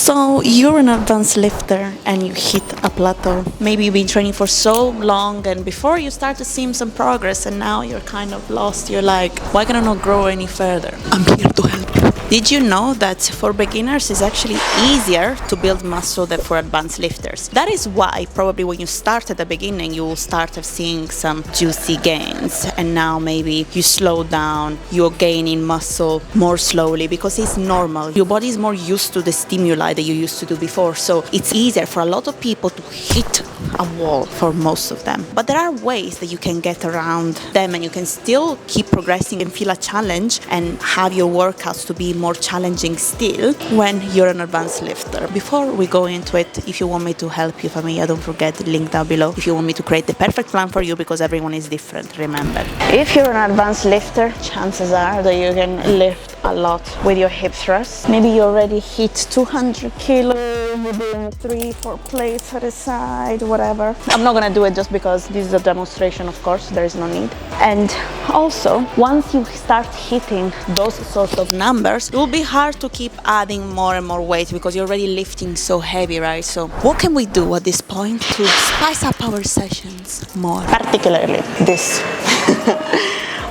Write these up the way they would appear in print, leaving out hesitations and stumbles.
So you're an advanced lifter and you hit a plateau. Maybe you've been training for so long and before you start to see some progress and now you're kind of lost. You're like, why can I not grow any further? I'm here to help you. Did you know that for beginners it's actually easier to build muscle than for advanced lifters? That is why probably when you start at the beginning you will start seeing some juicy gains, and now maybe you slow down, you're gaining muscle more slowly because it's normal. Your body is more used to the stimuli that you used to do before, so it's easier for a lot of people to hit a wall for most of them. But there are ways that you can get around them and you can still keep progressing and feel a challenge and have your workouts to be more challenging still when you're an advanced lifter. Before we go into it, if you want me to help you, Familia, don't forget the link down below. If you want me to create the perfect plan for you, because everyone is different, remember. If you're an advanced lifter, chances are that you can lift a lot with your hip thrusts. Maybe you already hit 200 kilos, you're doing 3-4 plates at a side, whatever. I'm not gonna do it just because this is a demonstration, of course, there is no need. And also, once you start hitting those sorts of numbers, it will be hard to keep adding more and more weight because you're already lifting so heavy, right? So what can we do at this point to spice up our sessions more? Particularly this.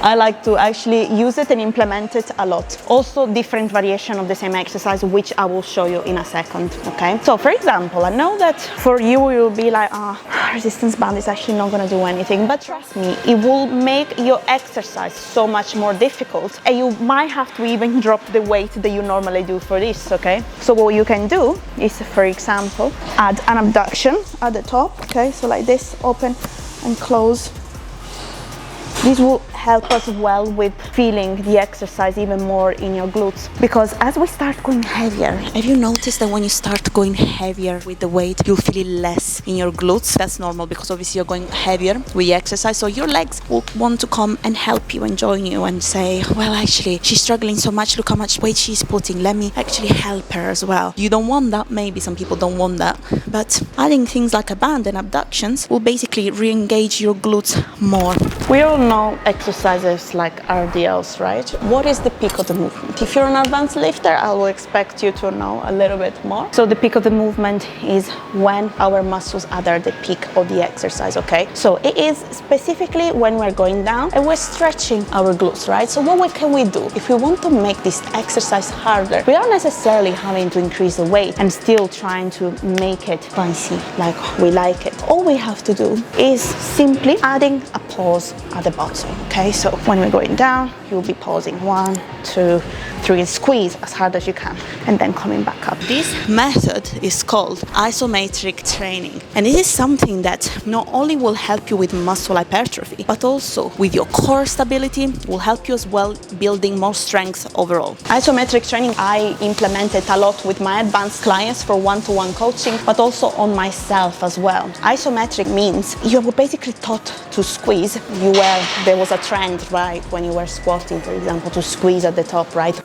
I like to actually use it and implement it a lot. Also different variation of the same exercise, which I will show you in a second, okay? So for example, I know that for you, you'll be like, resistance band is actually not gonna do anything, but trust me, it will make your exercise so much more difficult and you might have to even drop the weight that you normally do for this, okay? So what you can do is, for example, add an abduction at the top, okay? So like this, open and close. This will help us well with feeling the exercise even more in your glutes, because as we start going heavier, have you noticed that when you start going heavier with the weight, you'll feel it less in your glutes? That's normal because obviously you're going heavier with the exercise, so your legs will want to come and help you and join you and say, well, actually she's struggling so much, look how much weight she's putting, let me actually help her as well. You don't want that, maybe some people don't want that, but adding things like a band and abductions will basically re-engage your glutes more. We all know exercises like RDLs, right? What is the peak of the movement? If you're an advanced lifter, I will expect you to know a little bit more. So the peak of the movement is when our muscles are at the peak of the exercise, okay? So it is specifically when we're going down and we're stretching our glutes, right? So what can we do? If we want to make this exercise harder, we aren't necessarily having to increase the weight and still trying to make it fancy like we like it. All we have to do is simply adding a pause at the bottom, okay? So when we're going down, you'll be pausing 1, 2, 3 and squeeze as hard as you can and then coming back up. This method is called isometric training, and it is something that not only will help you with muscle hypertrophy but also with your core stability, will help you as well building more strength overall. Isometric training I implemented a lot with my advanced clients for one-to-one coaching, but also on myself as well. Isometric means you were basically taught to squeeze. There was a trend, right, when you were squatting, for example, to squeeze at the top, right?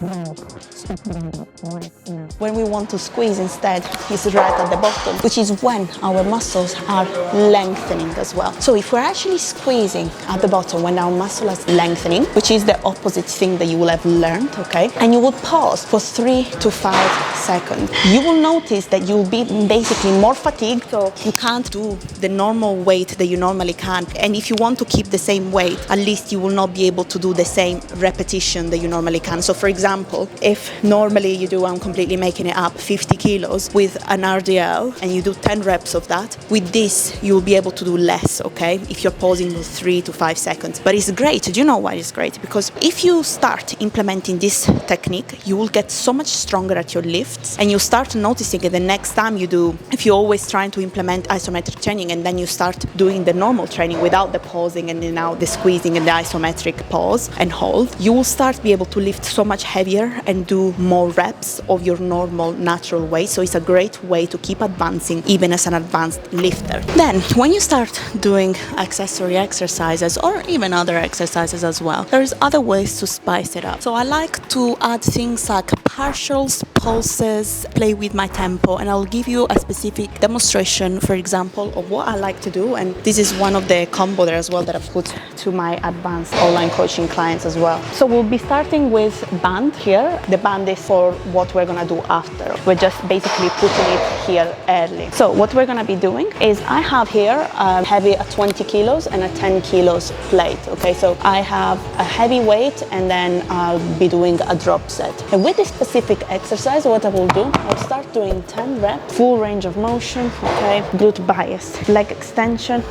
When we want to squeeze instead, is right at the bottom, which is when our muscles are lengthening as well. So if we're actually squeezing at the bottom when our muscle is lengthening, which is the opposite thing that you will have learned, okay, and you will pause for 3 to 5 seconds, you will notice that you'll be basically more fatigued, so you can't do the normal weight that you normally can. And if you want to keep the same weight, at least you will not be able to do the same repetition that you normally can. So for example, if normally you do, I'm completely making it up, 50 kilos with an RDL and you do 10 reps of that, with this you'll be able to do less, okay, if you're pausing for 3 to 5 seconds. But it's great. Do you know why it's great? Because if you start implementing this technique, you will get so much stronger at your lifts and you'll start noticing it the next time you do. If you're always trying to implement isometric training and then you start doing the normal training without the pausing and then now the squeezing and the isometric pause and hold, you will start be able to lift so much heavier and do more reps of your normal natural weight. So it's a great way to keep advancing even as an advanced lifter. Then when you start doing accessory exercises or even other exercises as well, there's other ways to spice it up. So I like to add things like partials, pulses, play with my tempo, and I'll give you a specific demonstration, for example, of what I like to do. And this is one of the combo there as well that I put to my advanced online coaching clients as well. So we'll be starting with band here. The band is for what we're gonna do after. We're just basically putting it here early. So what we're gonna be doing is I have here a heavy at 20 kilos and a 10 kilos plate. Okay, so I have a heavy weight and then I'll be doing a drop set. And with this specific exercise, what I will do, I'll start doing 10 reps, full range of motion, okay, glute bias, leg extension,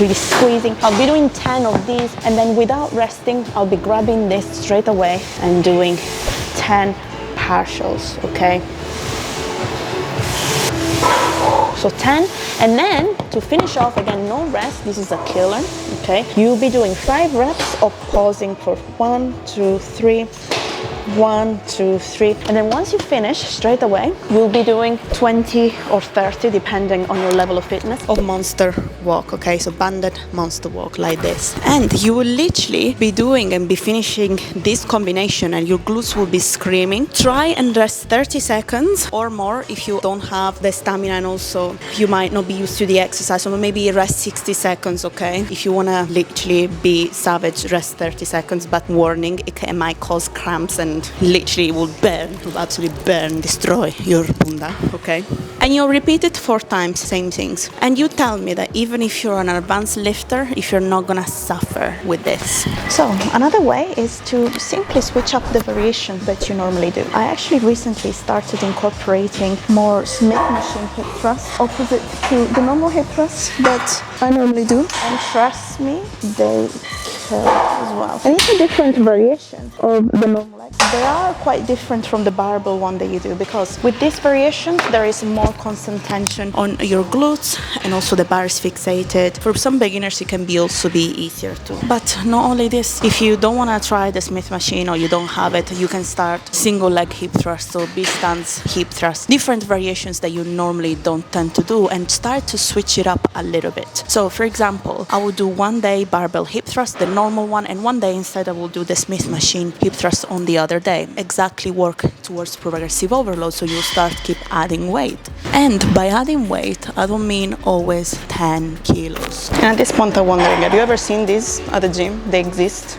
really squeezing. I'll be doing 10 of these, and then without resting, I'll be grabbing this straight away and doing 10 partials, okay? So 10, and then to finish off, again, no rest, this is a killer, okay? You'll be doing 5 reps of pausing for 1, 2, 3, 1, 2, 3, and then once you finish straight away, you'll be doing 20 or 30, depending on your level of fitness, of monster walk, okay? So banded monster walk like this. And you will literally be doing and be finishing this combination and your glutes will be screaming. Try and rest 30 seconds or more if you don't have the stamina, and also you might not be used to the exercise, so maybe rest 60 seconds, okay? If you wanna literally be savage, rest 30 seconds, but warning, it might cause cramps and literally will burn, will absolutely burn, destroy your bunda, okay? And you'll repeat it 4 times, same things. And you tell me that even if you're an advanced lifter, if you're not gonna suffer with this. So another way is to simply switch up the variation that you normally do. I actually recently started incorporating more Smith machine hip thrusts opposite to the normal hip thrusts that I normally do. And trust me, they kill as well. And it's a different variation of the normal leg. They are quite different from the barbell one that you do, because with this variation there is more constant tension on your glutes and also the bar is fixated. For some beginners it can also be easier too. But not only this, if you don't want to try the Smith machine or you don't have it, you can start single leg hip thrust or B stance hip thrust, different variations that you normally don't tend to do, and start to switch it up a little bit. So for example, I would do one day barbell hip thrust, the normal one, and one day instead I will do the Smith machine hip thrust on the other day. Exactly work towards progressive overload, so you'll start keep adding weight. And by adding weight, I don't mean always 10 kilos. And at this point I'm wondering, have you ever seen these at the gym? They exist.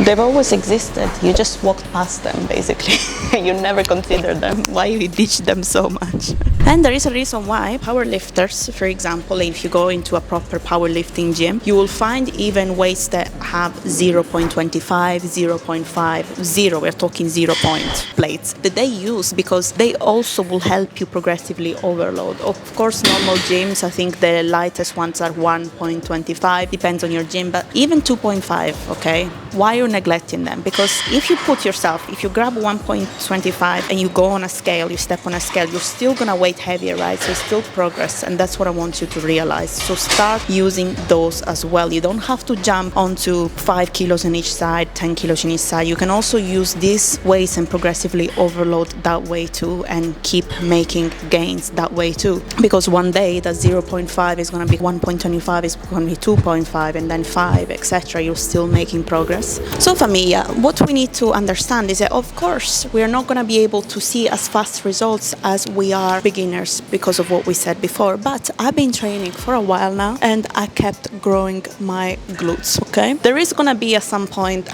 They've always existed. You just walked past them, basically. You never considered them. Why you ditch them so much? And there is a reason why powerlifters, for example, if you go into a proper powerlifting gym, you will find even weights that have 0.25, 0.5, 0, we're talking 0 point plates that they use, because they also will help you progressively overload. Of course, normal gyms, I think the lightest ones are 1.25, depends on your gym, but even 2.5, okay? Why you're neglecting them? Because if you put yourself, if you grab 1.25 and you go on a scale, you step on a scale, you're still gonna weight heavier, right? So it's still progress, and that's what I want you to realize. So start using those as well. You don't have to jump onto 5 kilos on each side, 10 kilos on each side. You can also use these weights and progressively overload that way too, and keep making gains that way too. Because one day that 0.5 is gonna be 1.25, is gonna be 2.5, and then 5, etc. You're still making progress. So for me, what we need to understand is that, of course, we are not going to be able to see as fast results as we are beginners because of what we said before. But I've been training for a while now, and I kept growing my glutes, okay? There is going to be at some point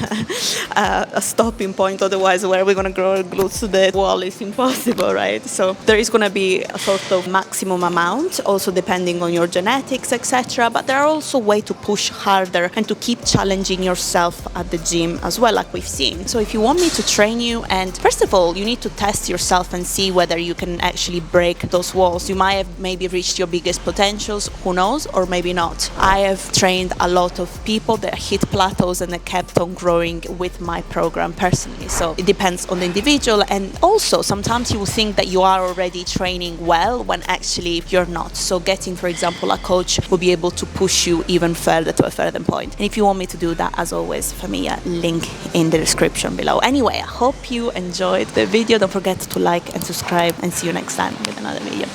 a stopping point, otherwise where we're going to grow our glutes to the wall is impossible, right? So there is going to be a sort of maximum amount, also depending on your genetics, etc. But there are also ways to push harder and to keep challenging yourself at the gym as well, like we've seen. So if you want me to train you, and first of all, you need to test yourself and see whether you can actually break those walls. You might have maybe reached your biggest potentials, who knows, or maybe not. I have trained a lot of people that hit plateaus and that kept on growing with my program personally. So it depends on the individual, and also sometimes you will think that you are already training well when actually you're not. So getting, for example, a coach will be able to push you even further to a further point. And if you want me to do that, as always, for me, link in the description below. Anyway, I hope you enjoyed the video. Don't forget to like and subscribe, and see you next time with another video.